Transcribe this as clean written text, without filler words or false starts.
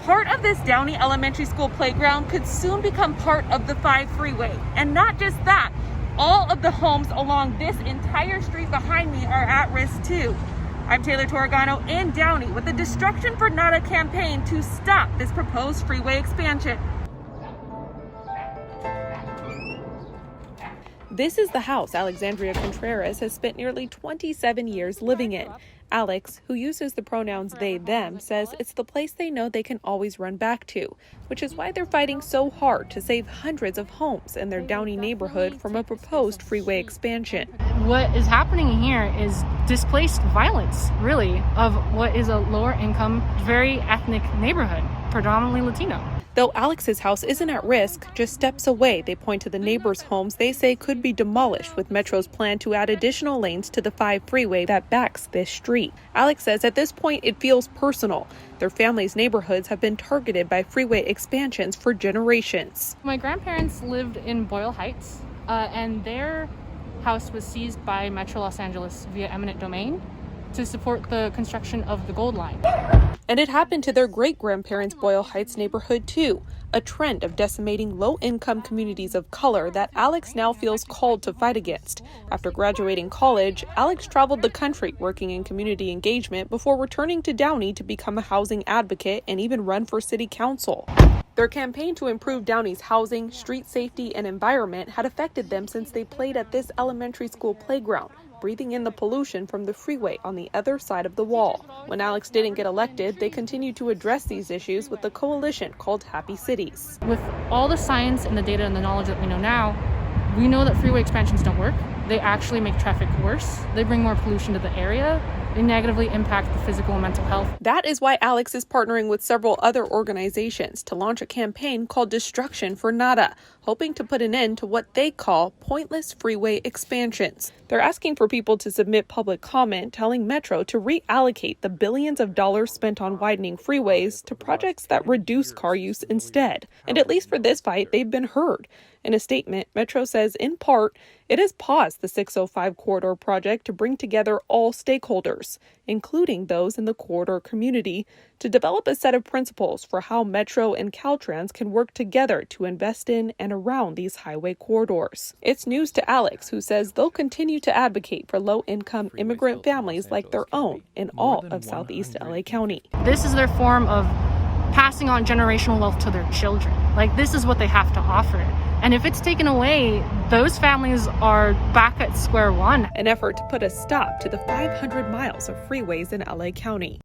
Part of this Downey Elementary School playground could soon become part of the 5 freeway. And not just that, all of the homes along this entire street behind me are at risk too. I'm Taylor Torregano in Downey with the Destruction for Nada campaign to stop this proposed freeway expansion. This is the house Alexandria Contreras has spent nearly 27 years living in. Alex, who uses the pronouns they, them, says it's the place they know they can always run back to, which is why they're fighting so hard to save hundreds of homes in their Downey neighborhood from a proposed freeway expansion. What is happening here is displaced violence, really, of what is a lower income, very ethnic neighborhood, predominantly Latino. Though Alex's house isn't at risk, just steps away, they point to the neighbors' homes they say could be demolished with Metro's plan to add additional lanes to the 5 freeway that backs this street. Alex says at this point it feels personal. Their family's neighborhoods have been targeted by freeway expansions for generations. My grandparents lived in Boyle Heights, and their house was seized by Metro Los Angeles via eminent domain to support the construction of the Gold Line. And it happened to their great-grandparents' Boyle Heights neighborhood too, a trend of decimating low-income communities of color that Alex now feels called to fight against. After graduating college, Alex traveled the country working in community engagement before returning to Downey to become a housing advocate and even run for city council. Their campaign to improve Downey's housing, street safety, and environment had affected them since they played at this elementary school playground, breathing in the pollution from the freeway on the other side of the wall. When Alex didn't get elected, they continued to address these issues with a coalition called Happy Cities. With all the science and the data and the knowledge that we know now, we know that freeway expansions don't work. They actually make traffic worse. They bring more pollution to the area. They negatively impact the physical and mental health. That is why Alex is partnering with several other organizations to launch a campaign called Destruction for Nada, hoping to put an end to what they call pointless freeway expansions. They're asking for people to submit public comment telling Metro to reallocate the billions of dollars spent on widening freeways to projects that reduce car use instead. And at least for this fight, they've been heard. In a statement, Metro says, in part, it has paused the 605 corridor project to bring together all stakeholders, including those in the corridor community, to develop a set of principles for how Metro and Caltrans can work together to invest in and around these highway corridors. It's news to Alex, who says they'll continue to advocate for low-income immigrant families like their own in all of Southeast LA County. This is their form of passing on generational wealth to their children. Like, this is what they have to offer. And if it's taken away, those families are back at square one. An effort to put a stop to the 500 miles of freeways in LA County.